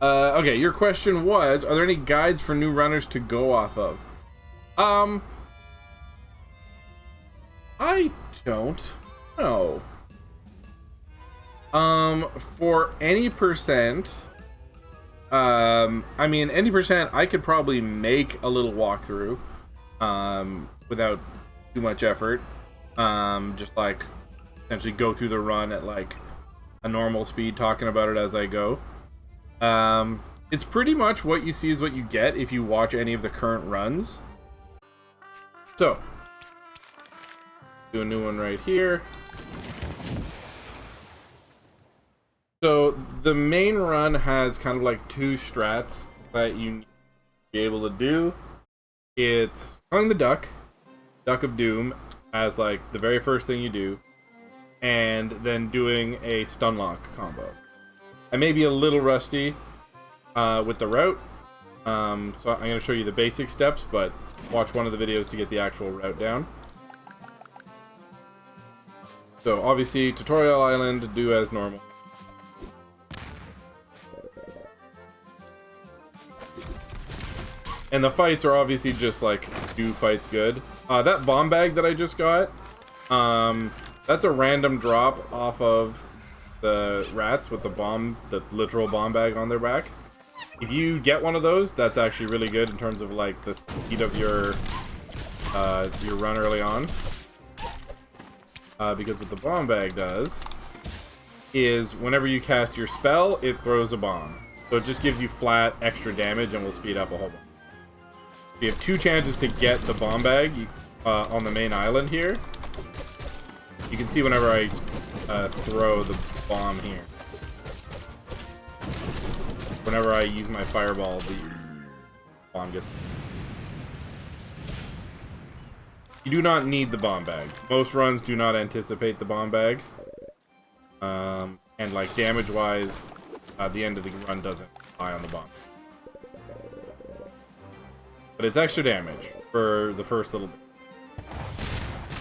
Okay, your question was, are there any guides for new runners to go off of? I don't know. For any percent, I mean, any percent, I could probably make a little walkthrough, without too much effort. Just like, essentially go through the run at like a normal speed, talking about it as I go. It's pretty much what you see is what you get if you watch any of the current runs. So, do a new one right here. So the main run has kind of like two strats that you need to be able to do. It's calling the Duck of Doom, as like the very first thing you do, and then doing a stun lock combo. I may be a little rusty with the route, so I'm going to show you the basic steps, but watch one of the videos to get the actual route down. So obviously, Tutorial Island, do as normal. And the fights are obviously just like, do fights good. That bomb bag that I just got, that's a random drop off of the rats with the literal bomb bag on their back. If you get one of those, that's actually really good in terms of like the speed of your run early on. Because what the bomb bag does is whenever you cast your spell, it throws a bomb. So it just gives you flat extra damage and will speed up a whole bunch. You have two chances to get the bomb bag on the main island here. You can see whenever I throw the bomb here. Whenever I use my fireball, the bomb gets... You do not need the bomb bag. Most runs do not anticipate the bomb bag. And like damage-wise, the end of the run doesn't rely on the bomb. But it's extra damage for the first little bit.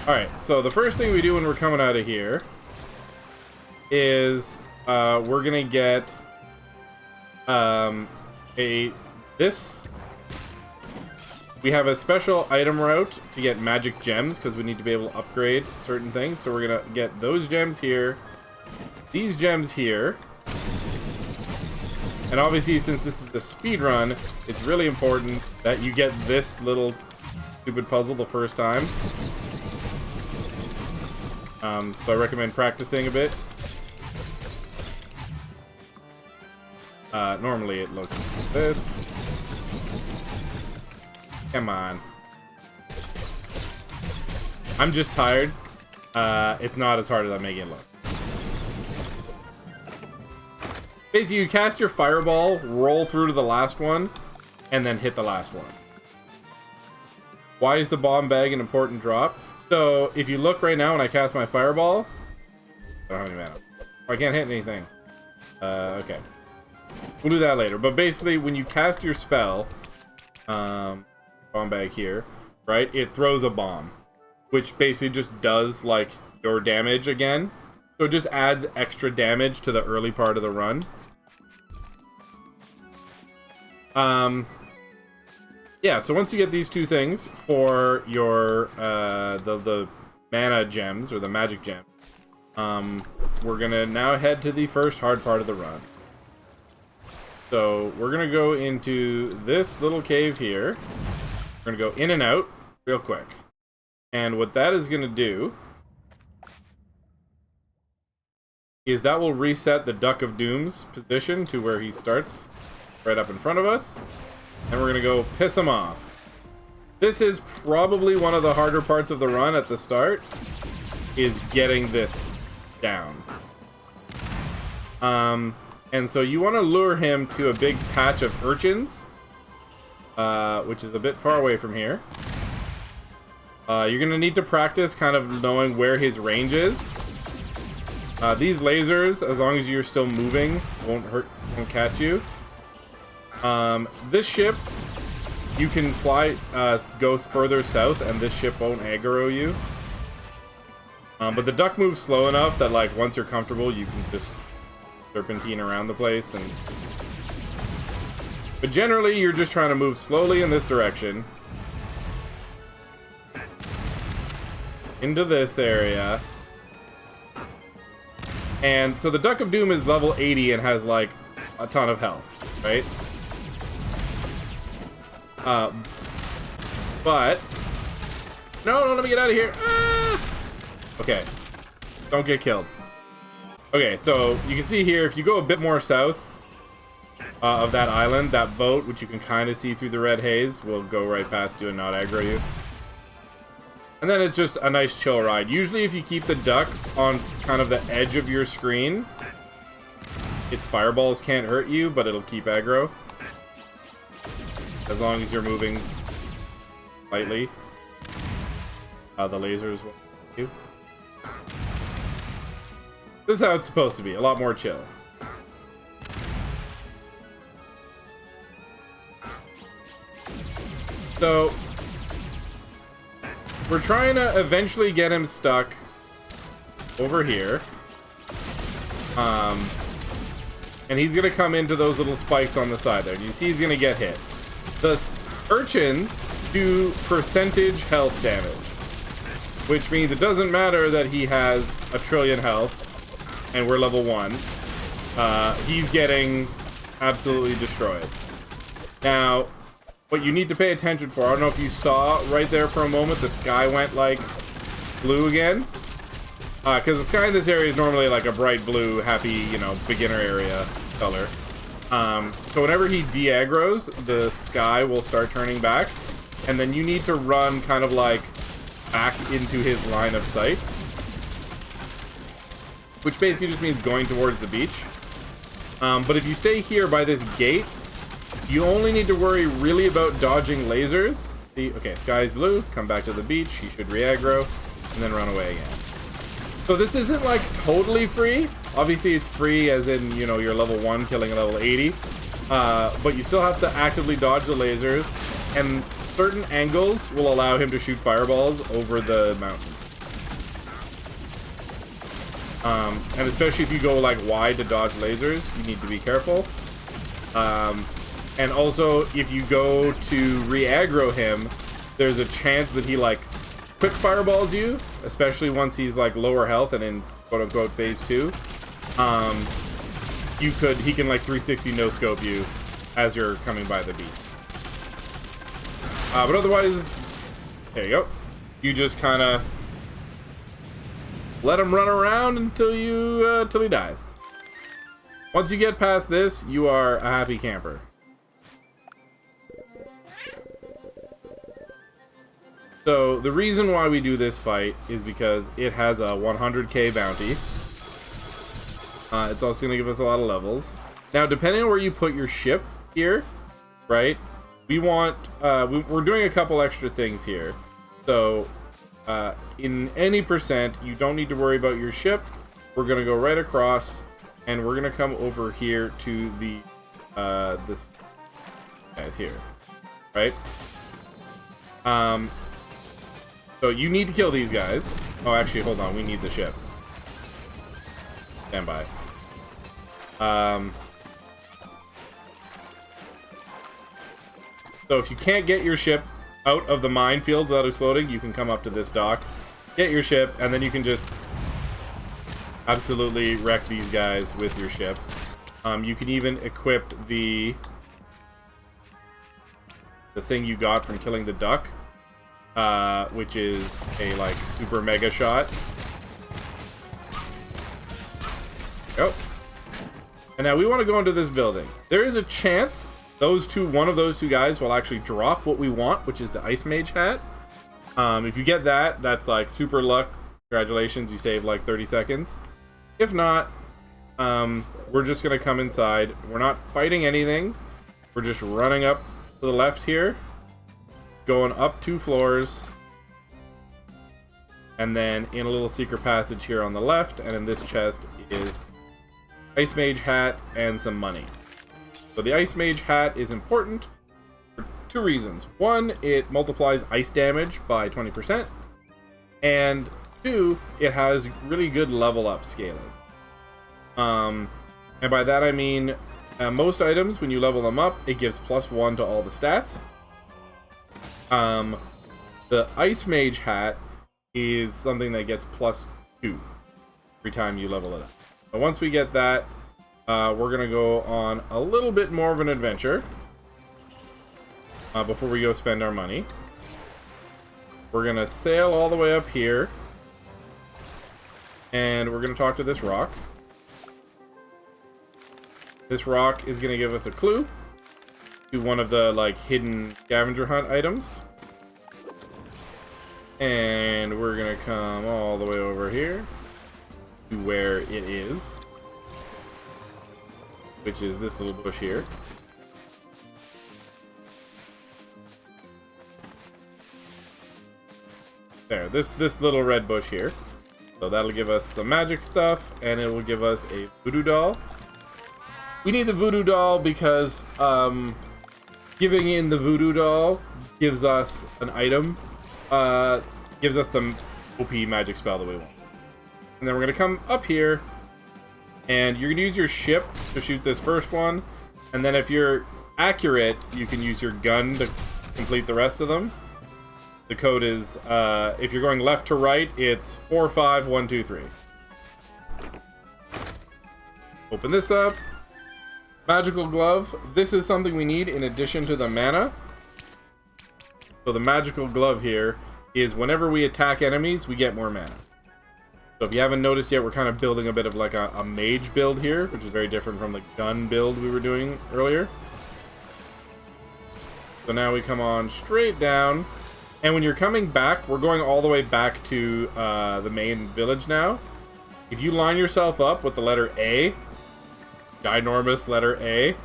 Alright, so the first thing we do when we're coming out of here is we're gonna get this. We have a special item route to get magic gems because we need to be able to upgrade certain things. So we're gonna get those gems here, these gems here. And obviously, since this is the speed run, it's really important that you get this little stupid puzzle the first time. So I recommend practicing a bit. Normally it looks like this. Come on. I'm just tired. It's not as hard as I'm making it look. Basically, you cast your fireball, roll through to the last one, and then hit the last one. Why is the bomb bag an important drop? So, if you look right now when I cast my fireball, I don't have any mana. I can't hit anything. Okay. We'll do that later. But basically, when you cast your spell, bomb bag here, right, it throws a bomb, which basically just does, like, your damage again. So it just adds extra damage to the early part of the run. Yeah, so once you get these two things for your the mana gems or the magic gem, we're gonna now head to the first hard part of the run. So we're gonna go into this little cave here. We're gonna go in and out real quick. And what that is gonna do is that will reset the Duck of Doom's position to where he starts, right up in front of us. And we're gonna go piss him off. This is probably one of the harder parts of the run at the start, is getting this down. And so you want to lure him to a big patch of urchins, which is a bit far away from here. You're gonna need to practice kind of knowing where his range is. These lasers, as long as you're still moving, won't catch you. This ship, you can fly, goes further south, and this ship won't aggro you. But the duck moves slow enough that, like, once you're comfortable, you can just serpentine around the place and But generally, you're just trying to move slowly in this direction. Into this area. And so the Duck of Doom is level 80 and has like a ton of health, right? But no, let me get out of here. Ah! Okay, don't get killed. Okay, so you can see here, if you go a bit more south of that island, that boat, which you can kind of see through the red haze, will go right past you and not aggro you. And then it's just a nice chill ride. Usually if you keep the duck on kind of the edge of your screen, its fireballs can't hurt you, but it'll keep aggro. As long as you're moving lightly. The lasers will hit you. This is how it's supposed to be. A lot more chill. So we're trying to eventually get him stuck over here. And he's going to come into those little spikes on the side there. You see he's going to get hit. The urchins do percentage health damage, which means it doesn't matter that he has a trillion health and we're level 1. He's getting absolutely destroyed. Now, what you need to pay attention for, I don't know if you saw right there for a moment, the sky went like blue again. Because the sky in this area is normally like a bright blue, happy, you know, beginner area color. So whenever he de-aggros, the sky will start turning back. And then you need to run kind of like back into his line of sight. Which basically just means going towards the beach. But if you stay here by this gate, you only need to worry really about dodging lasers. Okay, sky's blue, come back to the beach, he should re-aggro, and then run away again. So this isn't like totally free. Obviously it's free as in, you know, you're level 1 killing a level 80. But you still have to actively dodge the lasers, and certain angles will allow him to shoot fireballs over the mountains. And especially if you go like wide to dodge lasers, you need to be careful. And also, if you go to re-aggro him, there's a chance that he like quick fireballs you, especially once he's like lower health and in quote-unquote phase 2. He can like 360 no scope you as you're coming by the beach. But otherwise, there you go. You just kind of let him run around until he dies. Once you get past this, you are a happy camper. So the reason why we do this fight is because it has a 100k bounty. It's also going to give us a lot of levels. Now, depending on where you put your ship here, right? We want we're doing a couple extra things here. So in any percent, you don't need to worry about your ship. We're going to go right across, and we're going to come over here to the this guys here, right? So you need to kill these guys. Oh, actually, hold on. We need the ship. Stand by. So if you can't get your ship out of the minefield without exploding, you can come up to this dock, get your ship, and then you can just absolutely wreck these guys with your ship. You can even equip the thing you got from killing the duck. Which is a like super mega shot. Oh, and now we want to go into this building. There is a chance one of those two guys will actually drop what we want, which is the Ice Mage hat. If you get that, that's like super luck. Congratulations, you saved like 30 seconds. If not, we're just gonna come inside. We're not fighting anything. We're just running up to the left here. Going up 2 floors, and then in a little secret passage here on the left, and in this chest is Ice Mage hat and some money. So the Ice Mage hat is important for 2 reasons. 1, it multiplies ice damage by 20%, and 2, it has really good level up scaling. And by that I mean Most items, when you level them up, it gives +1 to all the stats. The Ice Mage hat is something that gets +2 every time you level it up. But once we get that, we're gonna go on a little bit more of an adventure before we go spend our money. We're gonna sail all the way up here, and we're gonna talk to this rock. This rock is gonna give us a clue to one of the like hidden scavenger hunt items. And we're gonna come all the way over here to where it is, which is this little bush here. There, this little red bush here. So that'll give us some magic stuff, and it will give us a voodoo doll. We need the voodoo doll because giving in the voodoo doll gives us an item, gives us the OP magic spell that we want. And then we're gonna come up here, and you're gonna use your ship to shoot this first one, and then if you're accurate, you can use your gun to complete the rest of them. The code is, if you're going left to right, it's 4, 5, 1, 2, 3. Open this up. Magical glove. This is something we need in addition to the mana. So the magical glove here is whenever we attack enemies, we get more mana. So if you haven't noticed yet, we're kind of building a bit of like a mage build here, which is very different from the gun build we were doing earlier. So now we come on straight down. And when you're coming back, we're going all the way back to the main village now. If you line yourself up with the letter A, ginormous letter A,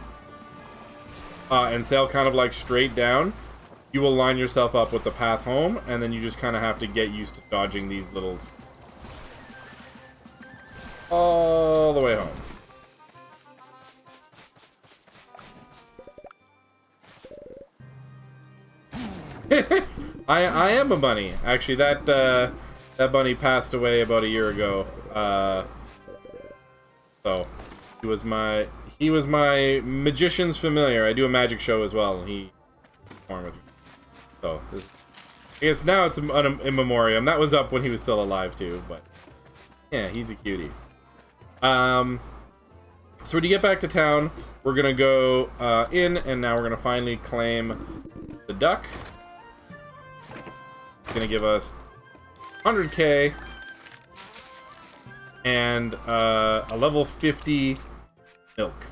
and sail kind of like straight down, you will line yourself up with the path home, and then you just kind of have to get used to dodging these little all the way home. I am a bunny. Actually, that bunny passed away about a year ago. So he was my magician's familiar. I do a magic show as well, and he performed with me. So it's now it's in memoriam. That was up when he was still alive too, but yeah, he's a cutie. So when you get back to town, we're gonna go in, and now we're gonna finally claim the duck. It's gonna give us 100k and a level 50 milk.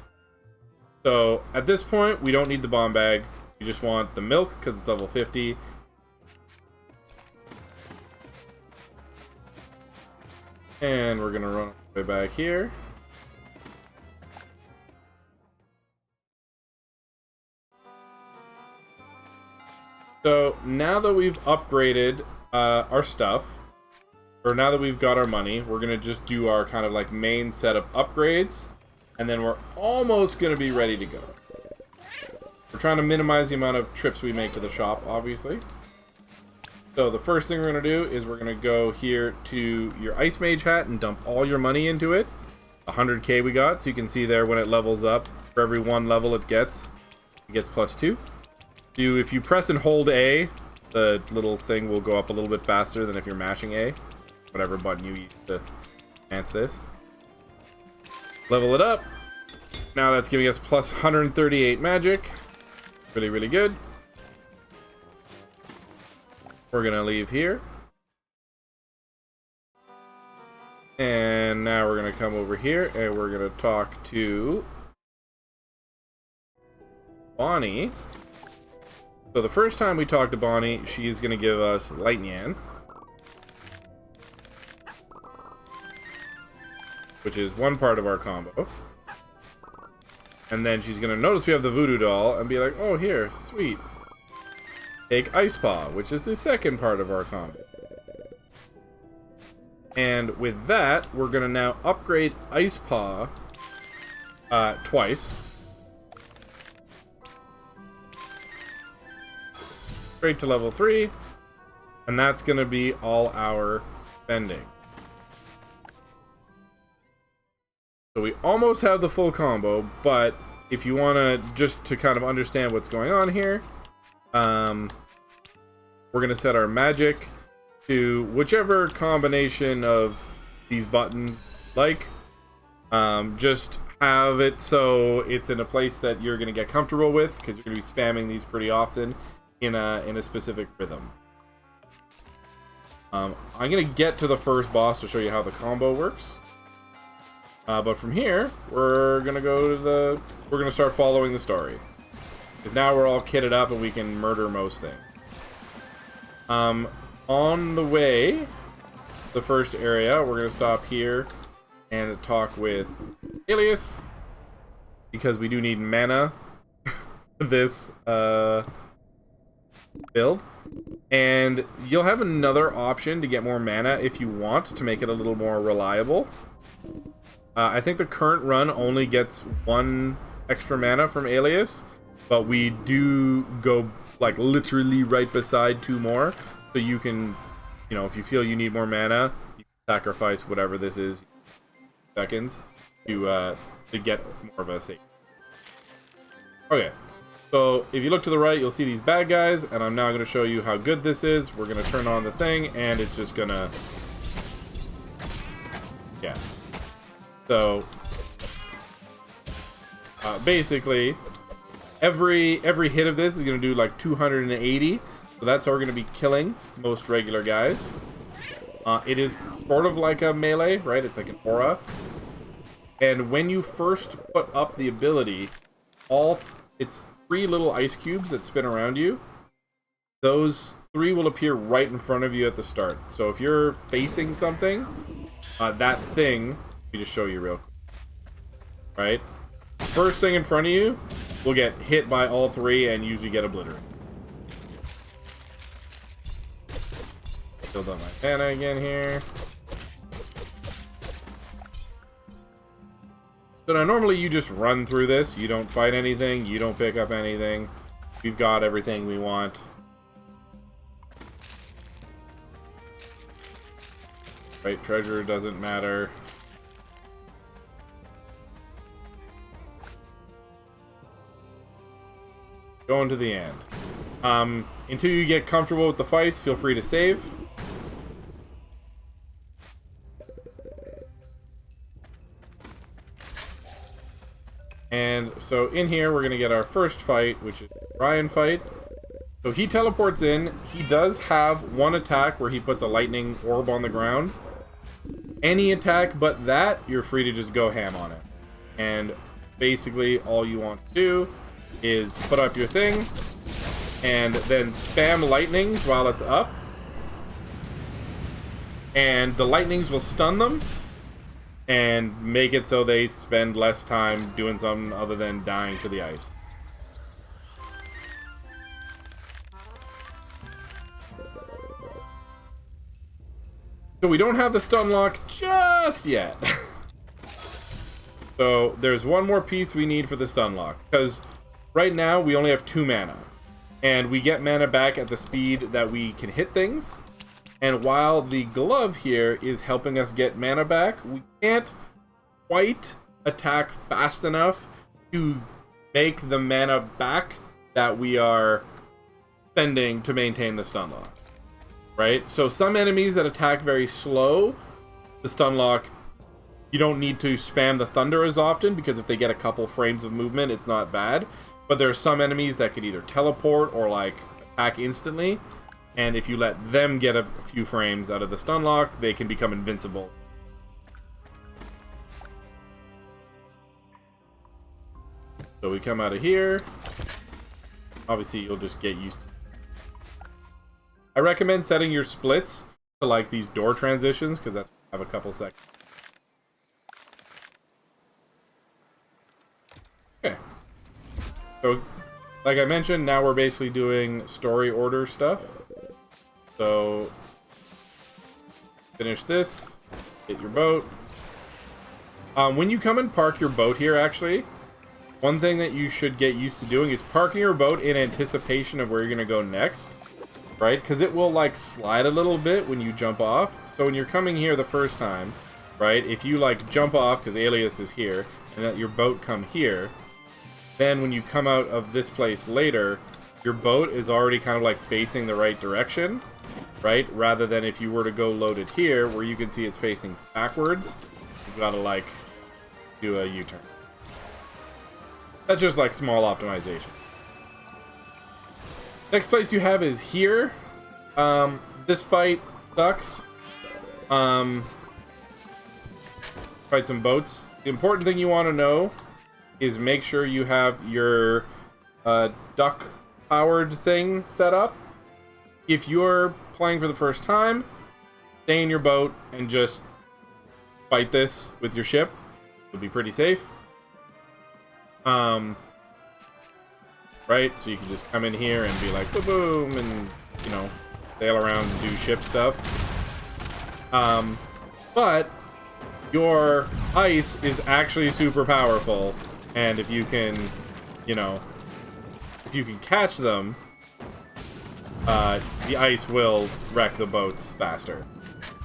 So at this point, we don't need the bomb bag. We just want the milk because it's level 50. And we're gonna run all the way back here. So now that we've upgraded our stuff, or now that we've got our money, we're gonna just do our kind of like main set of upgrades, and then we're almost gonna be ready to go. We're trying to minimize the amount of trips we make to the shop, obviously. So the first thing we're gonna do is we're gonna go here to your Ice Mage hat and dump all your money into it. 100k we got, so you can see there when it levels up, for every one level it gets +2. If you press and hold A, the little thing will go up a little bit faster than if you're mashing A. Whatever button you use to enhance this. Level it up. Now that's giving us plus 138 magic. Really, really good. We're gonna leave here. And now we're gonna come over here and we're gonna talk to Bonnie. So the first time we talk to Bonnie, she's gonna give us Lightning, which is one part of our combo. And then she's gonna notice we have the voodoo doll and be like, oh, here, sweet. Take Ice Paw, which is the second part of our combo. And with that, we're gonna now upgrade Ice Paw twice. Straight to level 3, and that's gonna be all our spending. So we almost have the full combo, but if you want to, just to kind of understand what's going on here, we're going to set our magic to whichever combination of these buttons like. Just have it so it's in a place that you're going to get comfortable with, because you're going to be spamming these pretty often in a specific rhythm. I'm going to get to the first boss to show you how the combo works. But from here, we're going to start following the story. Because now we're all kitted up and we can murder most things. On the way, the first area, we're going to stop here and talk with Alias, because we do need mana for this build. And you'll have another option to get more mana if you want, to make it a little more reliable. I think the current run only gets 1 extra mana from Alias, but we do go like literally right beside 2 more, so you can, you know, if you feel you need more mana, you can sacrifice whatever this is, seconds, to get more of a save. Okay, so if you look to the right, you'll see these bad guys, and I'm now going to show you how good this is. We're going to turn on the thing, and it's just going to... yeah. So, basically, every hit of this is going to do like 280, so that's how we're going to be killing most regular guys. It is sort of like a melee, right? It's like an aura. And when you first put up the ability, it's 3 little ice cubes that spin around you. Those 3 will appear right in front of you at the start. So if you're facing something, that thing, let me just show you real quick. Right? First thing in front of you will get hit by all 3 and usually get obliterated. Build up my mana again here. So now normally you just run through this. You don't fight anything. You don't pick up anything. We've got everything we want. Right, treasure doesn't matter. Going to the end. Until you get comfortable with the fights, feel free to save. And so in here, we're going to get our first fight, which is the Ryan fight. So he teleports in. He does have 1 attack where he puts a lightning orb on the ground. Any attack but that, you're free to just go ham on it. And basically, all you want to do is put up your thing and then spam lightnings while it's up. And the lightnings will stun them and make it so they spend less time doing something other than dying to the ice. So we don't have the stun lock just yet. So there's 1 more piece we need for the stun lock, because right now we only have 2 mana. And we get mana back at the speed that we can hit things. And while the glove here is helping us get mana back, we can't quite attack fast enough to make the mana back that we are spending to maintain the stun lock. Right? So some enemies that attack very slow, the stun lock, you don't need to spam the thunder as often, because if they get a couple frames of movement, it's not bad. But there are some enemies that could either teleport or like attack instantly. And if you let them get a few frames out of the stun lock, they can become invincible. So we come out of here. Obviously, you'll just get used to it. I recommend setting your splits to like these door transitions, because that's have a couple seconds. Okay. So, like I mentioned, now we're basically doing story order stuff. So, finish this, get your boat. When you come and park your boat here, actually, one thing that you should get used to doing is parking your boat in anticipation of where you're going to go next, right? Because it will, like, slide a little bit when you jump off. So when you're coming here the first time, right, if you, like, jump off because Alias is here, and let your boat come here, then when you come out of this place later, your boat is already kind of like facing the right direction, right? Rather than if you were to go load it here, where you can see it's facing backwards, you've got to like do a U-turn. That's just like small optimization. Next place you have is here. This fight sucks. Fight some boats. The important thing you want to know is make sure you have your duck-powered thing set up. If you're playing for the first time, stay in your boat and just fight this with your ship. It'll be pretty safe. Right? So you can just come in here and be like, boom, and, you know, sail around and do ship stuff. But your ice is actually super powerful, and if you can, you know, if you can catch them, the ice will wreck the boats faster.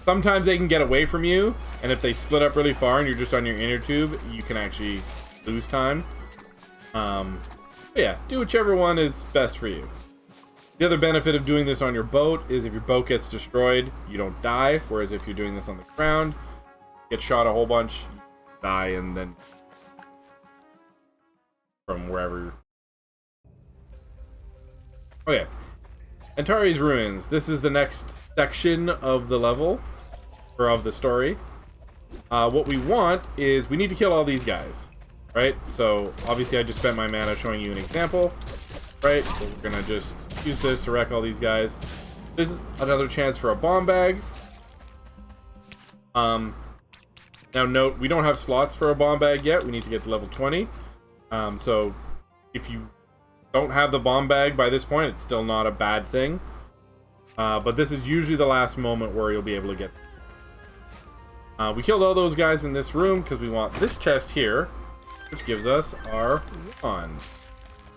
Sometimes they can get away from you, and if they split up really far and you're just on your inner tube, you can actually lose time. But yeah, do whichever one is best for you. The other benefit of doing this on your boat is if your boat gets destroyed, you don't die, whereas if you're doing this on the ground, you get shot a whole bunch, you die, and then from wherever. Okay. Antari's Ruins. This is the next section of the level, or of the story. What we want is, we need to kill all these guys, right? So, obviously I just spent my mana showing you an example, right? So we're gonna just use this to wreck all these guys. This is another chance for a bomb bag. Now note, we don't have slots for a bomb bag yet. We need to get to level 20. So, if you don't have the bomb bag by this point, it's still not a bad thing. But this is usually the last moment where you'll be able to get. We killed all those guys in this room because we want this chest here, which gives us our wand.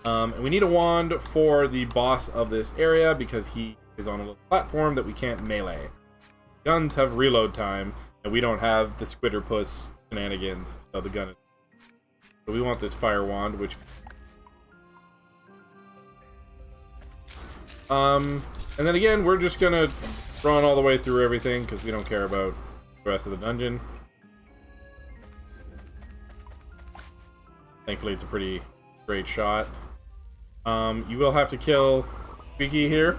And we need a wand for the boss of this area because he is on a little platform that we can't melee. Guns have reload time, and we don't have the Squitterpuss shenanigans, so the gun is. So we want this fire wand, which. And then again, we're just gonna run all the way through everything because we don't care about the rest of the dungeon. Thankfully, it's a pretty great shot. You will have to kill Squeaky here.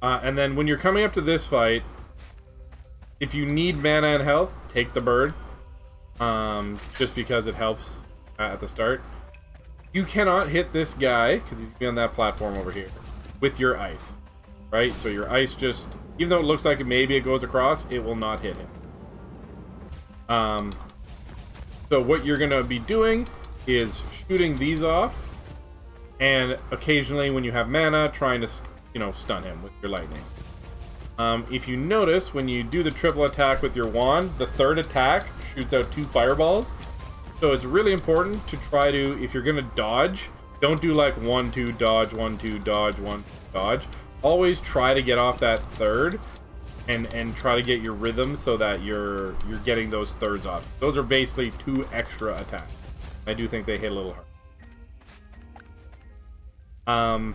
And then when you're coming up to this fight, if you need mana and health, take the bird. Just because it helps at the start. You cannot hit this guy, because he's on that platform over here, with your ice. Right? So your ice just, even though it looks like maybe it goes across, it will not hit him. So what you're going to be doing is shooting these off, and occasionally when you have mana, trying to, you know, stun him with your lightning. If you notice, when you do the triple attack with your wand, the third attack shoots out 2 fireballs. So it's really important to try to, if you're going to dodge, don't do like 1, 2, dodge, 1, 2, dodge, 1, 2, dodge. Always try to get off that third and try to get your rhythm so that you're getting those thirds off. Those are basically 2 extra attacks. I do think they hit a little hard.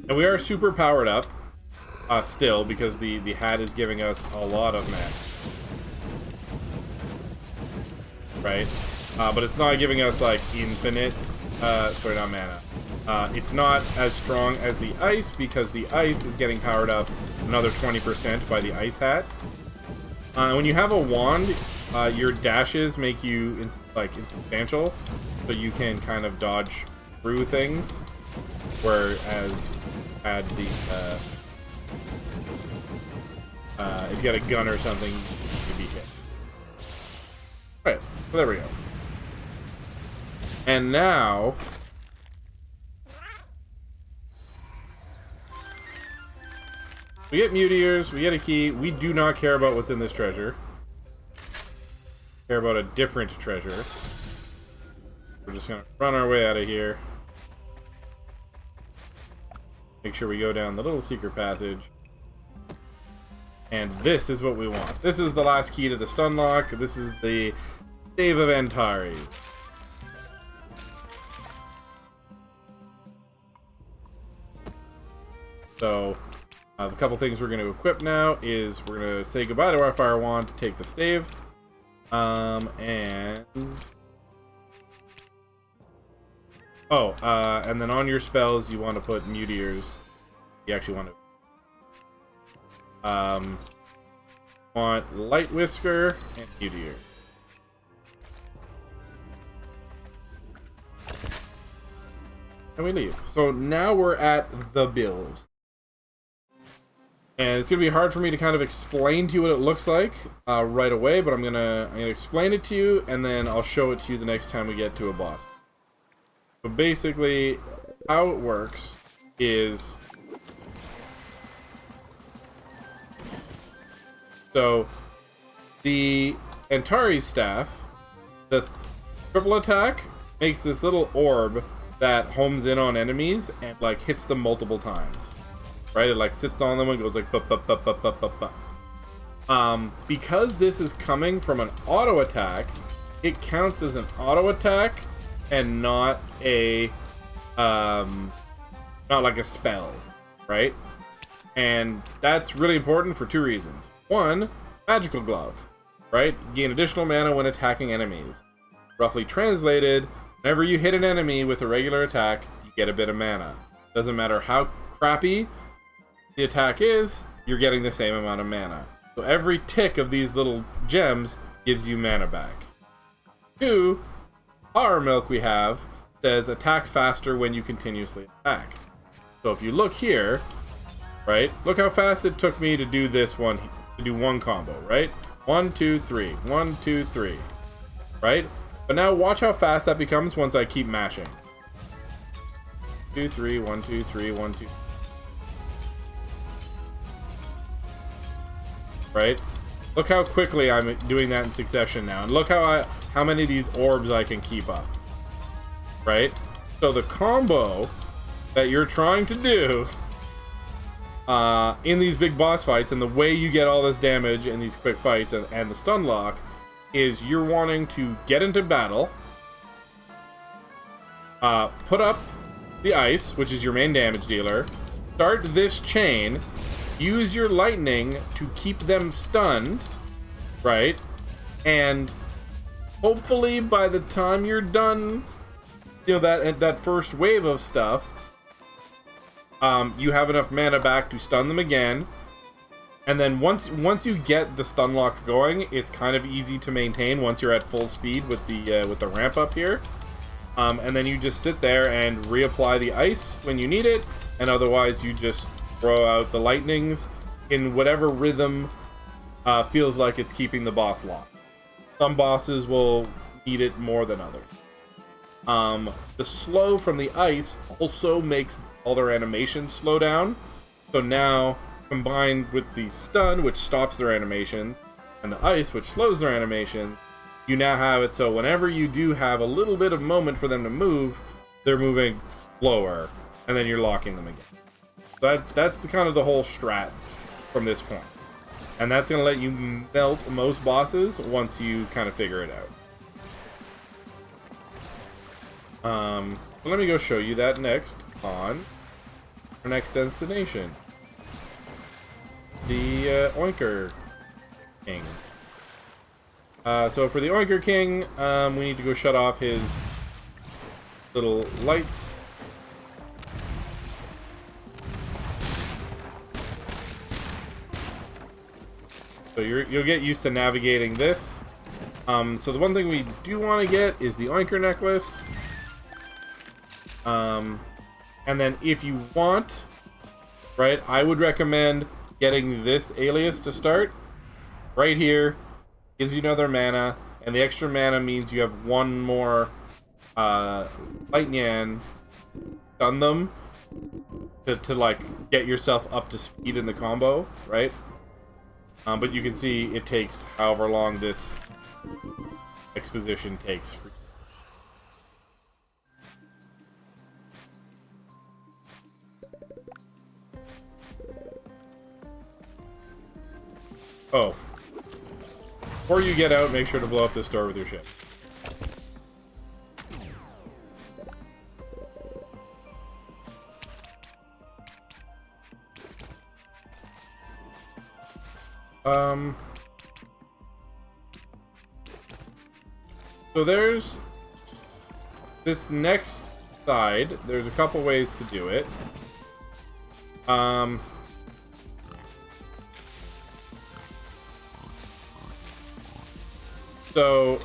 And we are super powered up still because the hat is giving us a lot of mana. Right? But it's not giving us like infinite, sorry, not mana. It's not as strong as the ice because the ice is getting powered up another 20% by the ice hat. When you have a wand, your dashes make you insubstantial, so you can kind of dodge through things. Whereas had the if you got a gun or something, you'd be hit. Alright, so there we go. And now we get meteors, we get a key. We do not care about what's in this treasure. We care about a different treasure. We're just gonna run our way out of here. Make sure we go down the little secret passage. And this is what we want. This is the last key to the stun lock. This is the Stave of Antares. So, the couple things we're going to equip now is we're going to say goodbye to our Fire Wand to take the Stave. And then on your spells, you want to put Meteors. You actually want to want Light Whisker and Meteor. And we leave. So now we're at the build. And it's going to be hard for me to kind of explain to you what it looks like right away, but I'm gonna explain it to you, and then I'll show it to you the next time we get to a boss. So basically, how it works is... So, the Antares staff, the triple attack, makes this little orb that homes in on enemies and like hits them multiple times. Right? It like sits on them and goes like bup, bup, bup, bup, bup, bup, bup. Because this is coming from an auto attack, it counts as an auto attack and not a not like a spell, right? And that's really important for two reasons. One, magical glove, right? Gain additional mana when attacking enemies. Roughly translated, whenever you hit an enemy with a regular attack, you get a bit of mana. Doesn't matter how crappy the attack is, you're getting the same amount of mana. So every tick of these little gems gives you mana back. Two, Power Milk we have says attack faster when you continuously attack. So if you look here, right, look how fast it took me to do this one, to do one combo, right? 1, 2, 3, 1, 2, 3, right? But now watch how fast that becomes once I keep mashing. 2, 3, 1, 2, 3, 1, 2. Right? Look how quickly I'm doing that in succession now. And look how many of these orbs I can keep up. Right? So the combo that you're trying to do in these big boss fights, and the way you get all this damage in these quick fights and the stun lock, is you're wanting to get into battle, put up the ice, which is your main damage dealer, start this chain, use your lightning to keep them stunned, right? And hopefully by the time you're done, you know, that first wave of stuff, you have enough mana back to stun them again. And then once you get the stun lock going, it's kind of easy to maintain once you're at full speed with the ramp up here. And then you just sit there and reapply the ice when you need it, and otherwise you just throw out the lightnings in whatever rhythm feels like it's keeping the boss locked. Some bosses will need it more than others. The slow from the ice also makes all their animations slow down. So now, combined with the stun, which stops their animations, and the ice, which slows their animations, you now have it so whenever you do have a little bit of moment for them to move, they're moving slower, and then you're locking them again. So that's the kind of the whole strat from this point. And that's going to let you melt most bosses once you kind of figure it out. So let me go show you that next on our next destination. The Oinker King. So for the Oinker King, we need to go shut off his little lights. So you'll get used to navigating this. So the one thing we do want to get is the Oinker necklace. And then if you want, right, I would recommend getting this alias to start. Right here, gives you another mana, and the extra mana means you have one more Lightning stun them to like get yourself up to speed in the combo, right? But you can see it takes however long this exposition takes. Oh. Before you get out, make sure to blow up this door with your ship. So there's this next side. There's a couple ways to do it. So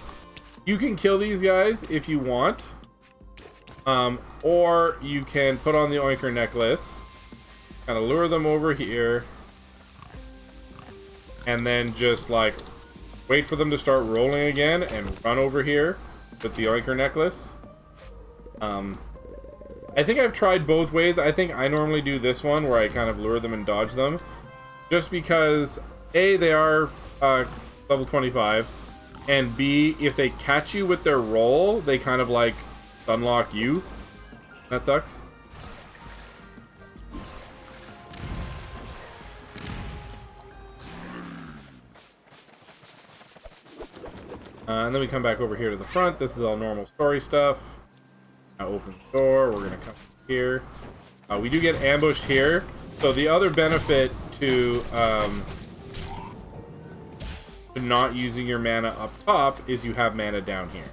you can kill these guys if you want. Or you can put on the Oinker necklace, kind of lure them over here, and then just like wait for them to start rolling again and run over here with the Oinker necklace. I think I've tried both ways. I think I normally do this one where I kind of lure them and dodge them, just because A, they are level 25, and B, if they catch you with their roll, they kind of like unlock you. That sucks. And then we come back over here to the front. This is all normal story stuff. Now open the door. We're gonna come here. We do get ambushed here. So the other benefit to not using your mana up top is you have mana down here,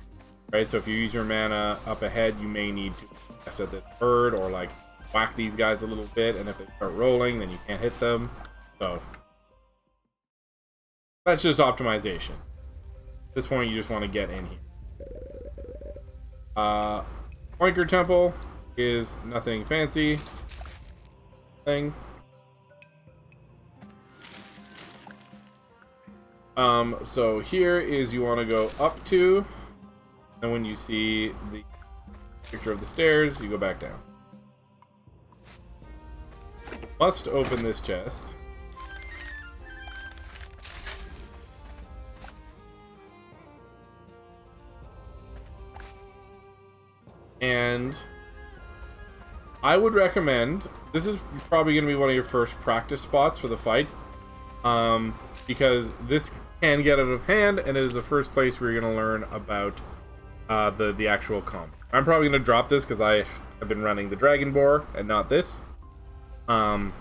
right? So if you use your mana up ahead, you may need to mess with this bird or like whack these guys a little bit, and if they start rolling, then you can't hit them. So that's just optimization. At this point, you just want to get in here. Oinker Temple is nothing fancy thing. So here is you want to go up to, and when you see the picture of the stairs, you go back down. Must open this chest. And I would recommend, this is probably going to be one of your first practice spots for the fight, because this can get out of hand, and it is the first place where you're going to learn about the actual combat. I'm probably going to drop this because I have been running the Dragon Boar and not this. But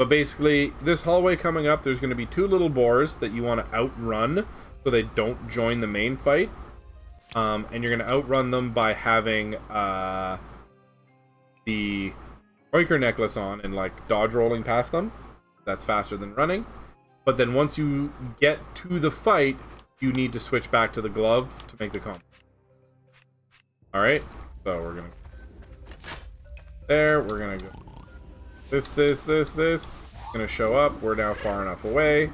basically, this hallway coming up, there's going to be two little boars that you want to outrun so they don't join the main fight. And you're going to outrun them by having the Oinker necklace on and like dodge rolling past them. That's faster than running. But then once you get to the fight, you need to switch back to the glove to make the combo. Alright, so we're going to there, we're going to go this. Going to show up. We're now far enough away.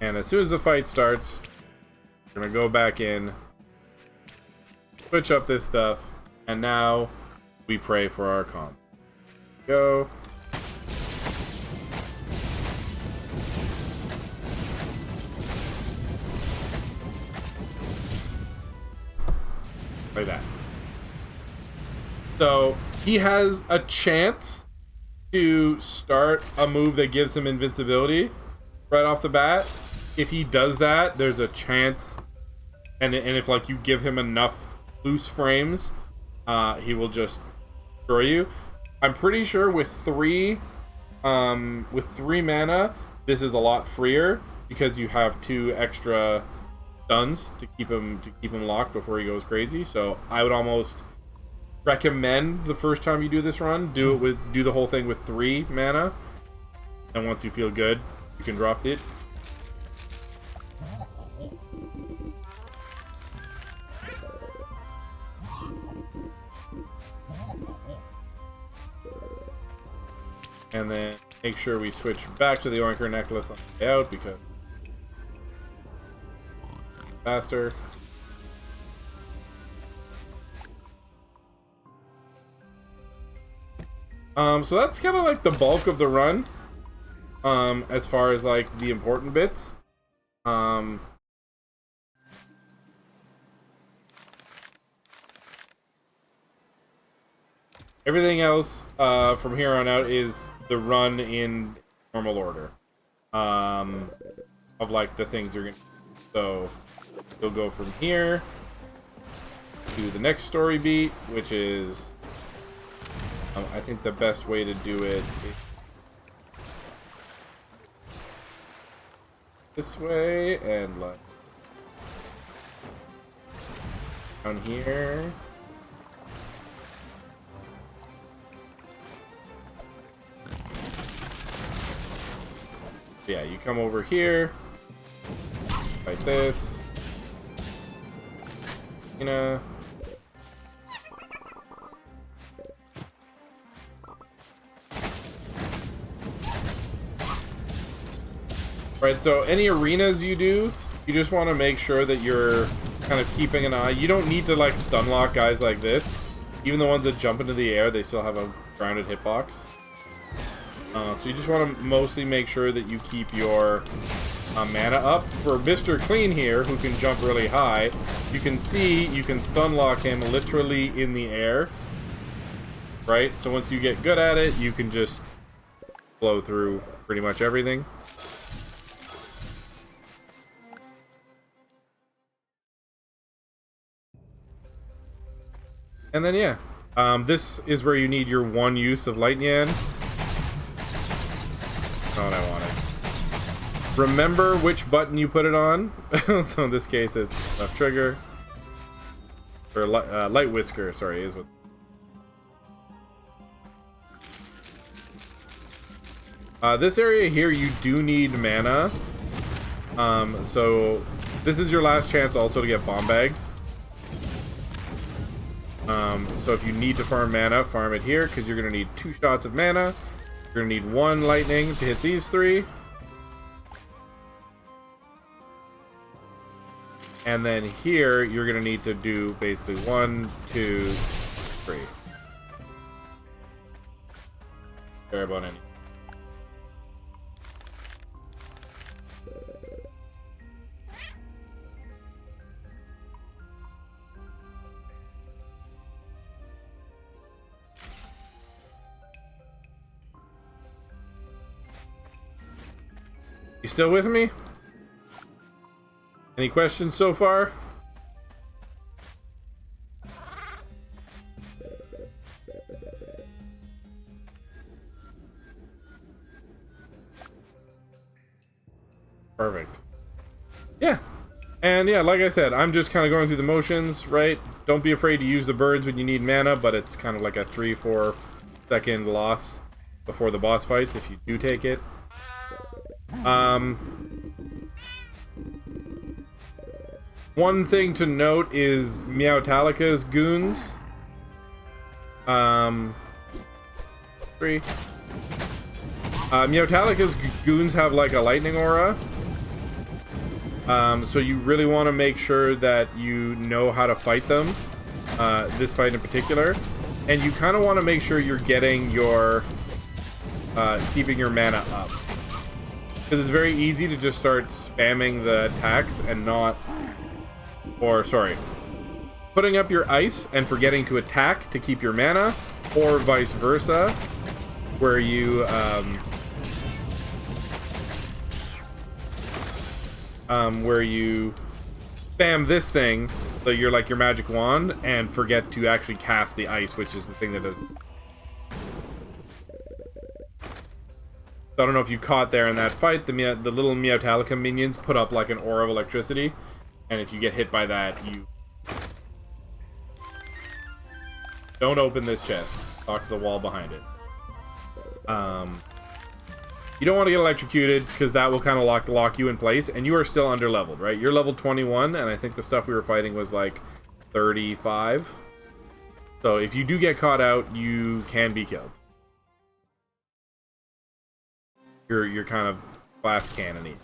And as soon as the fight starts, we're going to go back in, switch up this stuff, and now we pray for our combo. Go. Like that. So he has a chance to start a move that gives him invincibility right off the bat. If he does that, there's a chance, and if like you give him enough loose frames, he will just destroy you. I'm pretty sure with three mana, this is a lot freer because you have 2 extra stuns to keep him locked before he goes crazy. So I would almost recommend the first time you do this run, do the whole thing with 3 mana, and once you feel good, you can drop it. And then make sure we switch back to the Oinker necklace on the way out because faster. So that's kind of like the bulk of the run, as far as like the important bits. Everything else from here on out is the run in normal order. of like the things you're gonna. So you'll go from here to the next story beat, which is, I think the best way to do it is this way, and like down here. Yeah, you come over here, like this, you know. Right, so any arenas you do, you just want to make sure that you're kind of keeping an eye. You don't need to like stun lock guys like this. Even the ones that jump into the air, they still have a grounded hitbox. So you just want to mostly make sure that you keep your mana up. For Mr. Clean here, who can jump really high, you can see you can stun lock him literally in the air. Right? So once you get good at it, you can just blow through pretty much everything. And then yeah, this is where you need your one use of Light Yan. Not what I wanted. Remember which button you put it on. So in this case, it's left trigger, or light whisker. Sorry, is what. This area here, you do need mana. So this is your last chance also to get bomb bags. So if you need to farm mana, farm it here, because you're going to need 2 shots of mana. You're going to need 1 lightning to hit these 3. And then here, you're going to need to do basically 1, 2, 3. Care about any. You still with me? Any questions so far? Perfect. Yeah. And yeah, like I said, I'm just kind of going through the motions, right? Don't be afraid to use the birds when you need mana, but it's kind of like a 3-4 second loss before the boss fights if you do take it. One thing to note is Meowtalica's goons. 3. Meowtalica's goons have like a lightning aura. So you really want to make sure that you know how to fight them. This fight in particular. And you kind of want to make sure you're getting your... keeping your mana up. Because it's very easy to just start spamming the attacks and not... Or, sorry. Putting up your ice and forgetting to attack to keep your mana. Or vice versa. Where you, where you spam this thing, so you're like your magic wand, and forget to actually cast the ice, which is the thing that doesn't... So I don't know if you caught there in that fight, the little Meowtalica minions put up like an aura of electricity, and if you get hit by that, you... Don't open this chest. Talk to the wall behind it. You don't want to get electrocuted, because that will kind of lock you in place, and you are still under-leveled, right? You're level 21, and I think the stuff we were fighting was like 35. So if you do get caught out, you can be killed. You're kind of glass cannon-y.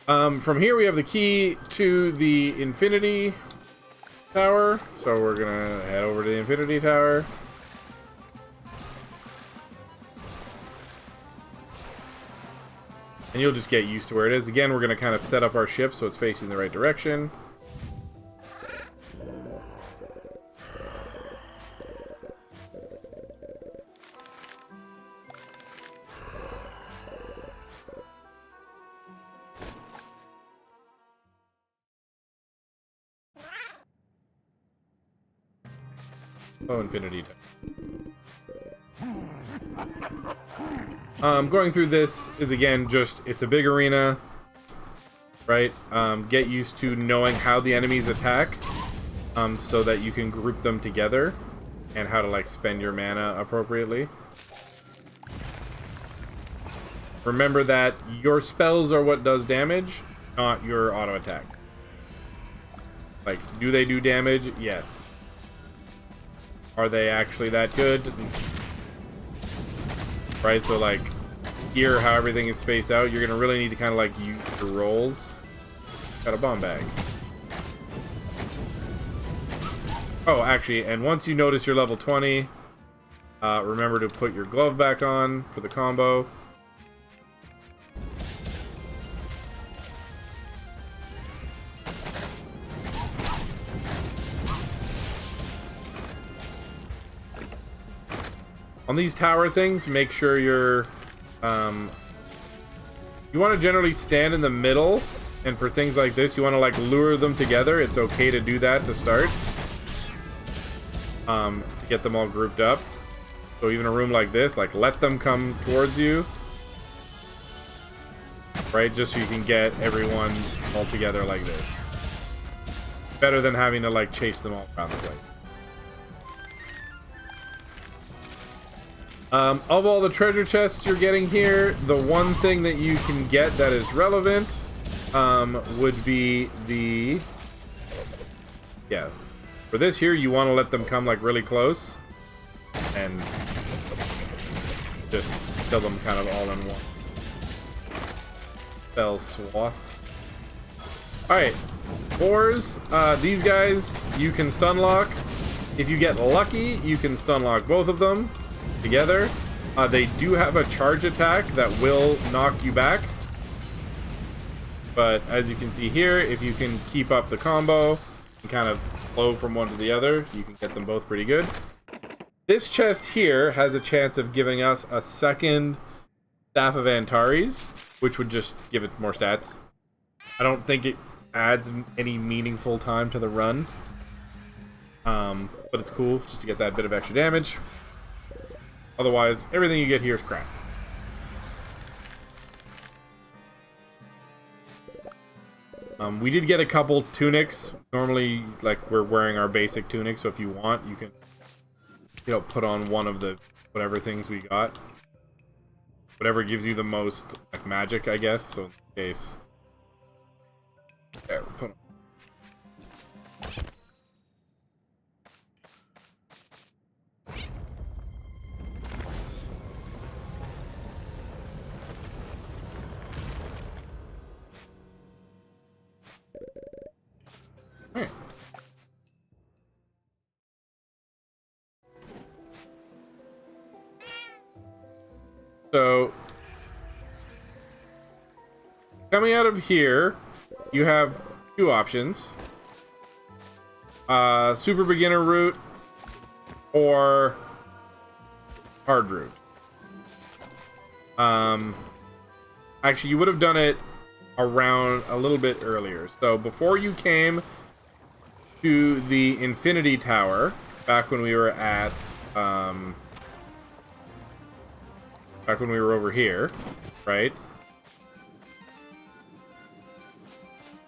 From here we have the key to the Infinity Tower, so we're gonna head over to the Infinity Tower. And you'll just get used to where it is. Again, we're gonna kind of set up our ship so it's facing the right direction. Oh, infinity. Going through this is again just, it's a big arena, right? Get used to knowing how the enemies attack, so that you can group them together, and how to like spend your mana appropriately. Remember that your spells are what does damage, not your auto attack. Like, do they do damage? Yes. Are they actually that good? Right, so like, here, how everything is spaced out, you're gonna really need to kind of like use your rolls. Got a bomb bag. Oh, actually, and once you notice you're level 20, remember to put your glove back on for the combo. On these tower things, make sure you're, you want to generally stand in the middle, and for things like this, you want to like lure them together. It's okay to do that to start, to get them all grouped up. So even a room like this, like let them come towards you, right? Just so you can get everyone all together like this. Better than having to like chase them all around the place. Of all the treasure chests you're getting here, the one thing that you can get that is relevant would be the... Yeah. For this here, you want to let them come like really close and just kill them kind of all in one fell swath. Alright. Boars, these guys, you can stun lock. If you get lucky, you can stun lock both of them together. They do have a charge attack that will knock you back, but as you can see here, if you can keep up the combo and kind of flow from one to the other, you can get them both pretty good. This chest here has a chance of giving us a second Staff of Antares, which would just give it more stats. I don't think it adds any meaningful time to the run, but it's cool just to get that bit of extra damage. Otherwise, everything you get here is crap. We did get a couple tunics. Normally, like, we're wearing our basic tunic, so if you want, you can, you know, put on one of the whatever things we got. Whatever gives you the most, like, magic, I guess. So, in this case... There, we'll put on. Alright. So, coming out of here, you have two options. Super beginner route or hard route. Actually, you would have done it around a little bit earlier. So before you came to the Infinity Tower, back when we were at, back when we were over here, right?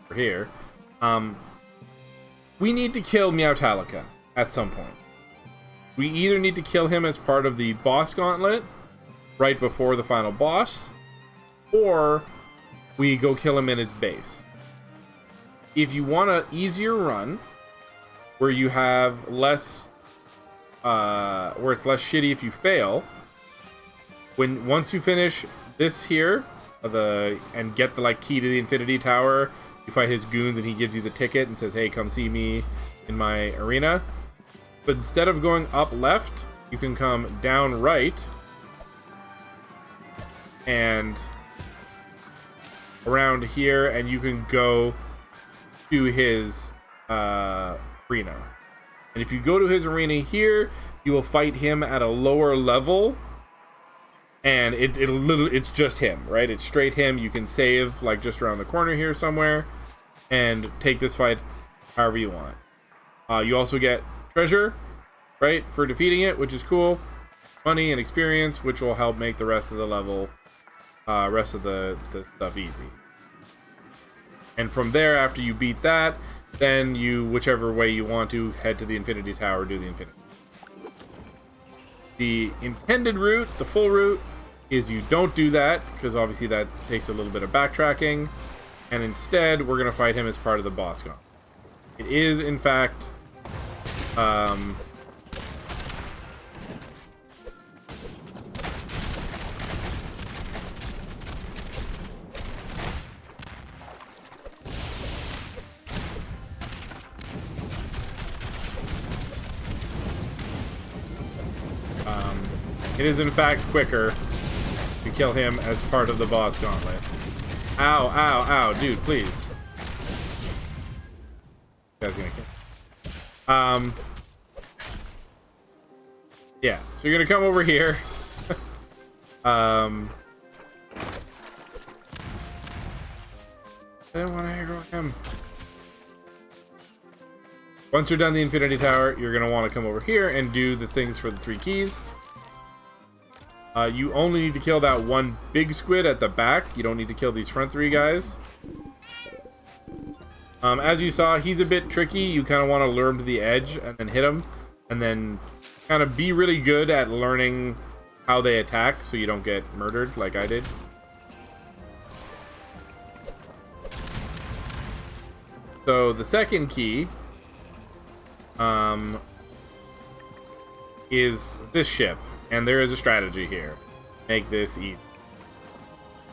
Over here. We need to kill Meowtalica at some point. We either need to kill him as part of the boss gauntlet, right before the final boss, or we go kill him in his base. If you want an easier run, where you have less, where it's less shitty if you fail, once you finish this here, and get the like key to the Infinity Tower, you fight his goons and he gives you the ticket and says, hey, come see me in my arena. But instead of going up left, you can come down right and around here, and you can go to his arena. And if you go to his arena here, you will fight him at a lower level, and it's just him, right? It's straight him. You can save like just around the corner here somewhere and take this fight however you want. You also get treasure right, for defeating it, which is cool. Money and experience, which will help make the rest of the level, rest of the stuff easy. And from there, after you beat that, then you, whichever way you want to, head to the Infinity Tower, do the Infinity. The intended route, the full route, is you don't do that, because obviously that takes a little bit of backtracking, and instead, we're going to fight him as part of the boss gauntlet. It is, in fact, it is, in fact, quicker to kill him as part of the boss gauntlet. Ow, ow, ow, dude, please. This guy's gonna kill. Yeah, so you're gonna come over here. I don't want to hero him. Once you're done the Infinity Tower, you're gonna want to come over here and do the things for the 3 keys. You only need to kill that one big squid at the back. You don't need to kill these front 3 guys. As you saw, he's a bit tricky. You kind of want to lure him to the edge and then hit him. And then kind of be really good at learning how they attack so you don't get murdered like I did. So the second key is this ship. And there is a strategy here. Make this easy.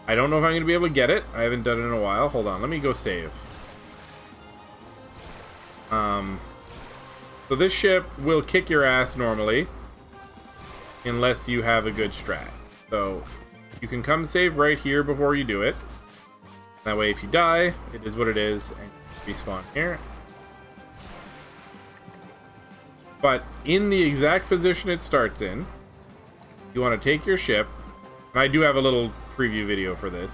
I don't know if I'm going to be able to get it. I haven't done it in a while. Hold on. Let me go save. So this ship will kick your ass normally. Unless you have a good strat. So you can come save right here before you do it. That way if you die, it is what it is. And you respawn here. But in the exact position it starts in, you want to take your ship, and I do have a little preview video for this,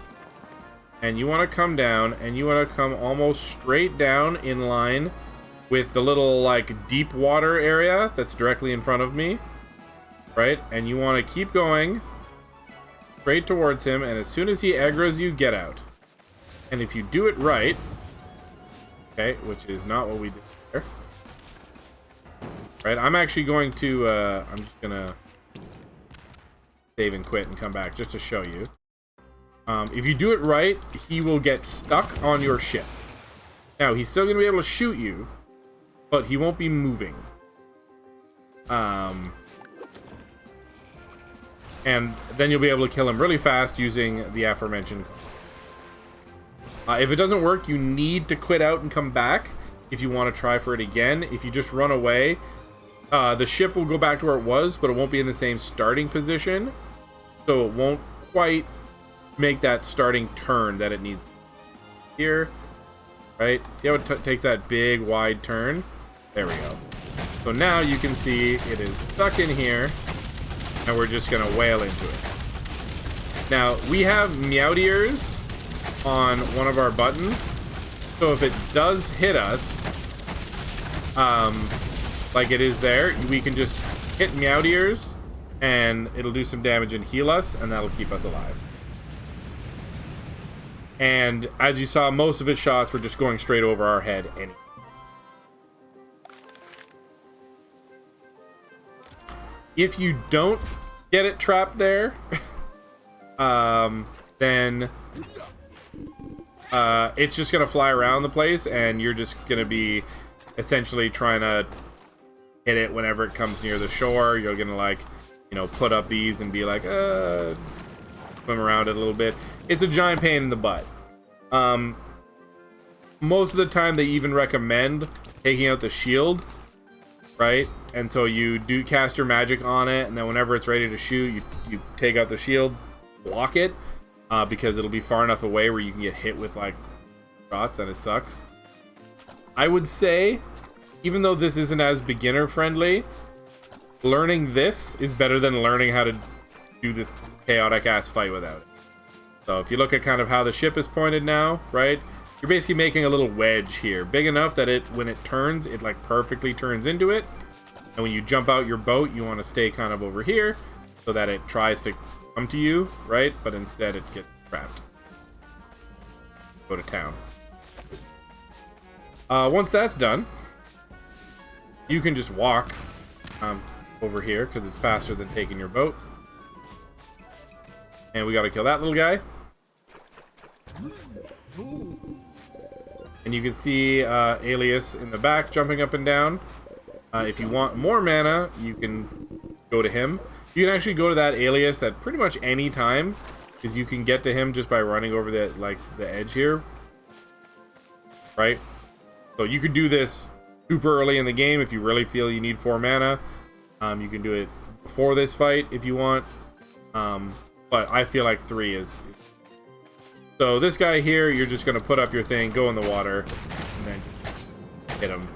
and you want to come down, and you want to come almost straight down in line with the little, like, deep water area that's directly in front of me, right? And you want to keep going straight towards him, and as soon as he aggroes you, get out. And if you do it right, okay, which is not what we did there, right? I'm actually going to, I'm just going to save and quit and come back just to show you. If you do it right, he will get stuck on your ship. Now, he's still going to be able to shoot you, but he won't be moving. And then you'll be able to kill him really fast using the aforementioned. If it doesn't work, you need to quit out and come back if you want to try for it again. If you just run away, the ship will go back to where it was, but it won't be in the same starting position. So it won't quite make that starting turn that it needs here. Right? See how it takes that big, wide turn? There we go. So now you can see it is stuck in here, and we're just going to wail into it. Now, we have Meowdiers on one of our buttons. So if it does hit us, like it is there, we can just hit Meowdiers, and it'll do some damage and heal us, and that'll keep us alive. And as you saw, most of his shots were just going straight over our head anyway. If you don't get it trapped there, then it's just going to fly around the place, and you're just going to be essentially trying to hit it whenever it comes near the shore. You're going to, like, you know, put up these and be like, swim around it a little bit. It's a giant pain in the butt. Most of the time they even recommend taking out the shield, right? And so you do cast your magic on it, and then whenever it's ready to shoot, you take out the shield, block it, because it'll be far enough away where you can get hit with, like, shots, and it sucks. I would say, even though this isn't as beginner friendly, learning this is better than learning how to do this chaotic ass fight without it. So if you look at kind of how the ship is pointed now, right? You're basically making a little wedge here, big enough that when it turns, it like perfectly turns into it. And when you jump out your boat, you want to stay kind of over here so that it tries to come to you, right? But instead it gets trapped. Go to town. Once that's done, you can just walk over here because it's faster than taking your boat. And we got to kill that little guy. And you can see Alias in the back jumping up and down. If you want more mana, you can go to him. You can actually go to that Alias at pretty much any time, because you can get to him just by running over the edge here, right? So you could do this super early in the game if you really feel you need 4 mana. You can do it before this fight if you want, but I feel like 3 is. So this guy here, you're just gonna put up your thing, go in the water, and then hit him.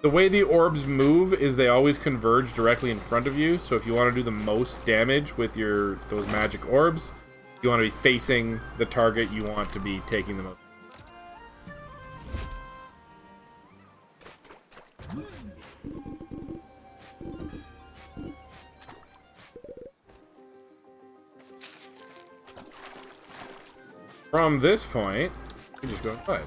The way the orbs move is they always converge directly in front of you. So if you want to do the most damage with those magic orbs, you want to be facing the target you want to be taking the most. From this point, you can just go inside.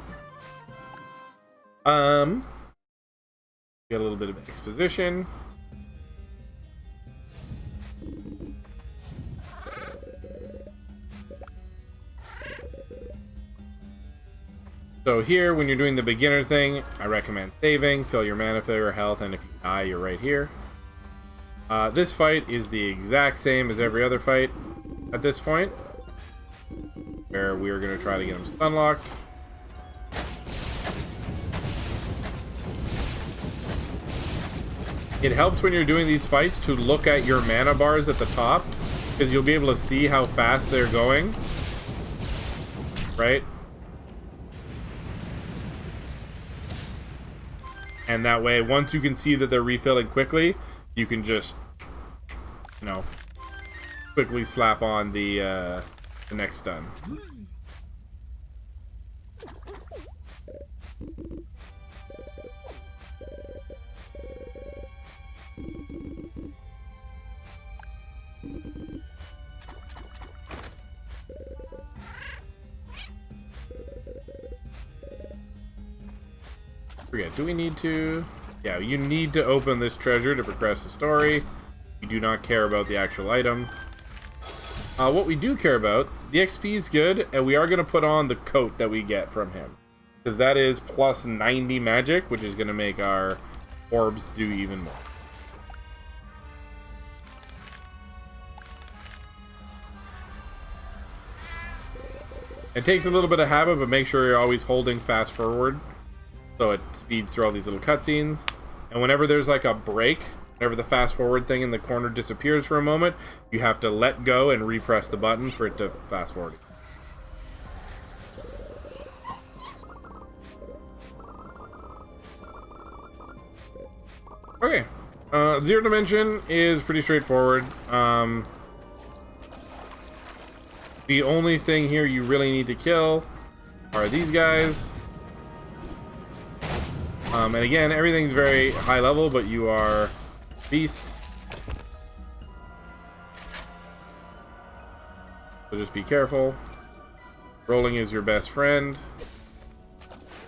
Get a little bit of exposition. So here, when you're doing the beginner thing, I recommend saving, fill your mana, fill your health, and if you die, you're right here. This fight is the exact same as every other fight at this point, where we are going to try to get him stun locked. It helps when you're doing these fights to look at your mana bars at the top, because you'll be able to see how fast they're going, right? And that way, once you can see that they're refilling quickly, you can just, you know, quickly slap on the next stun. Forget, do we need to? Yeah, you need to open this treasure to progress the story. You do not care about the actual item. What we do care about, the XP is good, and we are going to put on the coat that we get from him. Because that is plus 90 magic, which is going to make our orbs do even more. It takes a little bit of habit, but make sure you're always holding fast forward, so it speeds through all these little cutscenes. And whenever there's like a break, whenever the fast forward thing in the corner disappears for a moment, you have to let go and repress the button for it to fast forward. Okay, Zero Dimension is pretty straightforward. The only thing here you really need to kill are these guys. And again, everything's very high level, but you are beast. So just be careful. Rolling is your best friend.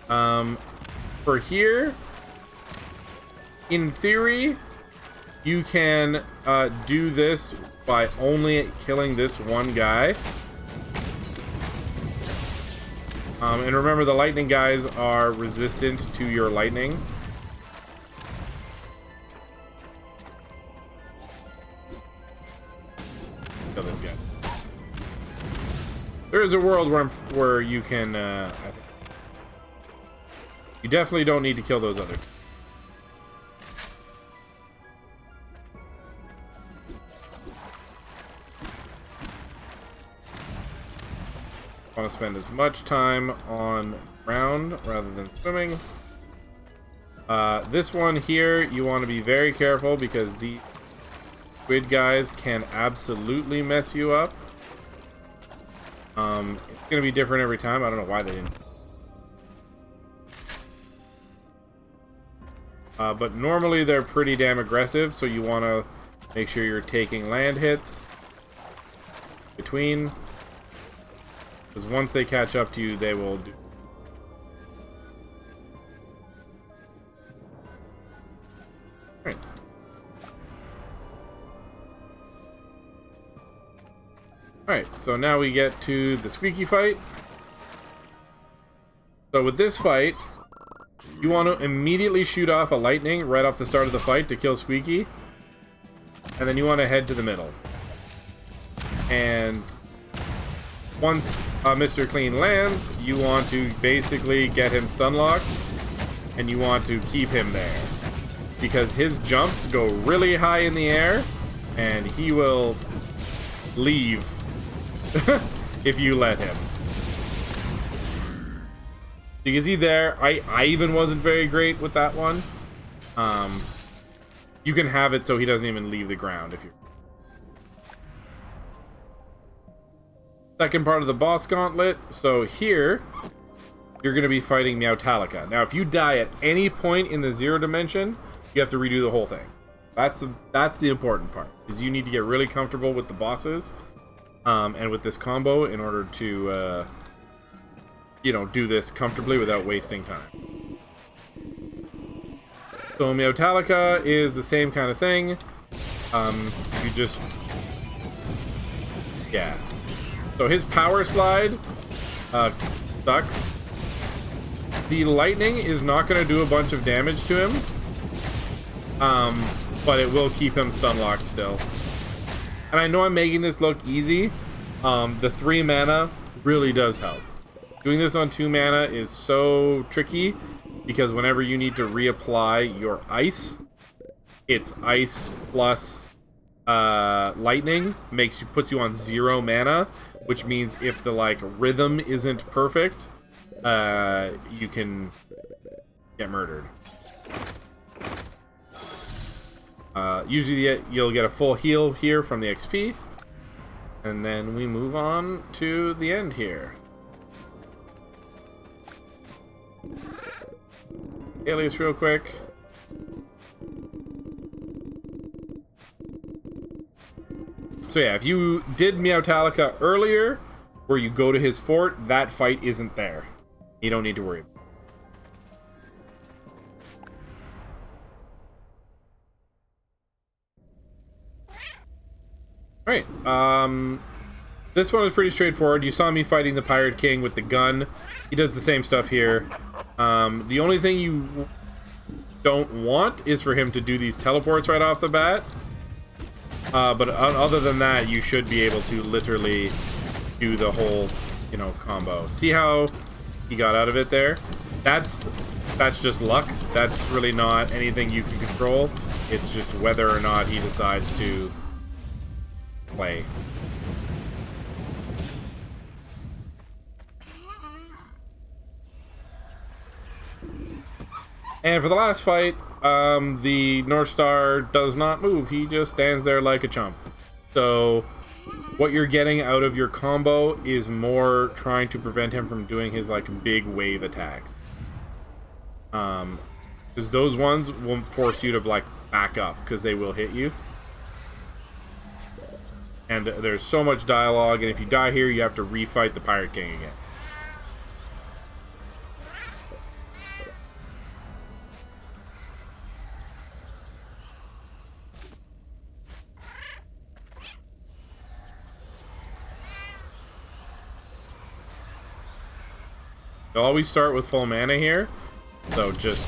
For here, in theory, you can do this by only killing this one guy. And remember, the lightning guys are resistant to your lightning. Kill this guy. There is a world where you can... you definitely don't need to kill those others. Want to spend as much time on ground rather than swimming. This one here, you want to be very careful because the squid guys can absolutely mess you up. It's going to be different every time. I don't know why they didn't. But normally they're pretty damn aggressive, so you want to make sure you're taking land hits between. Because once they catch up to you, they will do. Alright. Alright, so now we get to the squeaky fight. So with this fight, you want to immediately shoot off a lightning right off the start of the fight to kill Squeaky. And then you want to head to the middle. And once Mr. Clean lands, you want to basically get him stun locked. And you want to keep him there. Because his jumps go really high in the air. And he will leave if you let him. You can see there, I even wasn't very great with that one. You can have it so he doesn't even leave the ground if you. Second part of the boss gauntlet. So here, you're going to be fighting Meowtalica. Now, if you die at any point in the 0 dimension, you have to redo the whole thing. That's the important part, is you need to get really comfortable with the bosses and with this combo in order to do this comfortably without wasting time. So Meowtalica is the same kind of thing. You just... Yeah. So his power slide sucks. The lightning is not going to do a bunch of damage to him. But it will keep him stun locked still. And I know I'm making this look easy. The 3 mana really does help. Doing this on 2 mana is so tricky because whenever you need to reapply your ice, it's ice plus lightning puts you on 0 mana, which means if the rhythm isn't perfect, you can get murdered. Usually you'll get a full heal here from the XP, and then we move on to the end here. Alias real quick. So yeah, if you did Meowtalica earlier, where you go to his fort, that fight isn't there. You don't need to worry about it. Alright, this one is pretty straightforward. You saw me fighting the Pirate King with the gun. He does the same stuff here. The only thing you don't want is for him to do these teleports right off the bat. But other than that, you should be able to literally do the whole, combo. See how he got out of it there? That's just luck. That's really not anything you can control. It's just whether or not he decides to play. And for the last fight, the North Star does not move. He just stands there like a chump. So what you're getting out of your combo is more trying to prevent him from doing his big wave attacks. Because those ones will force you to back up because they will hit you. And there's so much dialogue, and if you die here, you have to refight the Pirate King again. I always start with full mana here, so just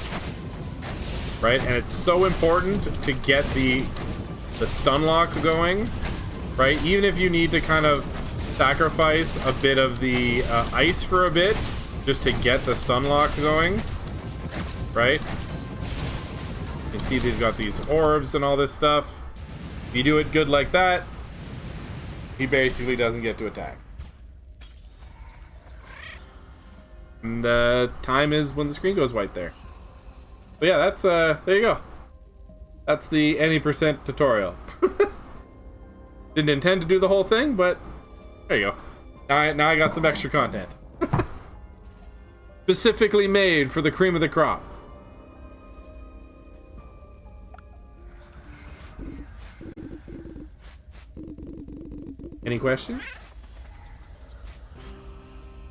right, and it's so important to get the stun lock going, right? Even if you need to kind of sacrifice a bit of the ice for a bit, just to get the stun lock going, right? You can see they've got these orbs and all this stuff. If you do it good like that, he basically doesn't get to attack. And the time is when the screen goes white there. But yeah, that's there you go. That's the any percent tutorial. Didn't intend to do the whole thing, but there you go. Now I got some extra content. Specifically made for the cream of the crop. Any questions?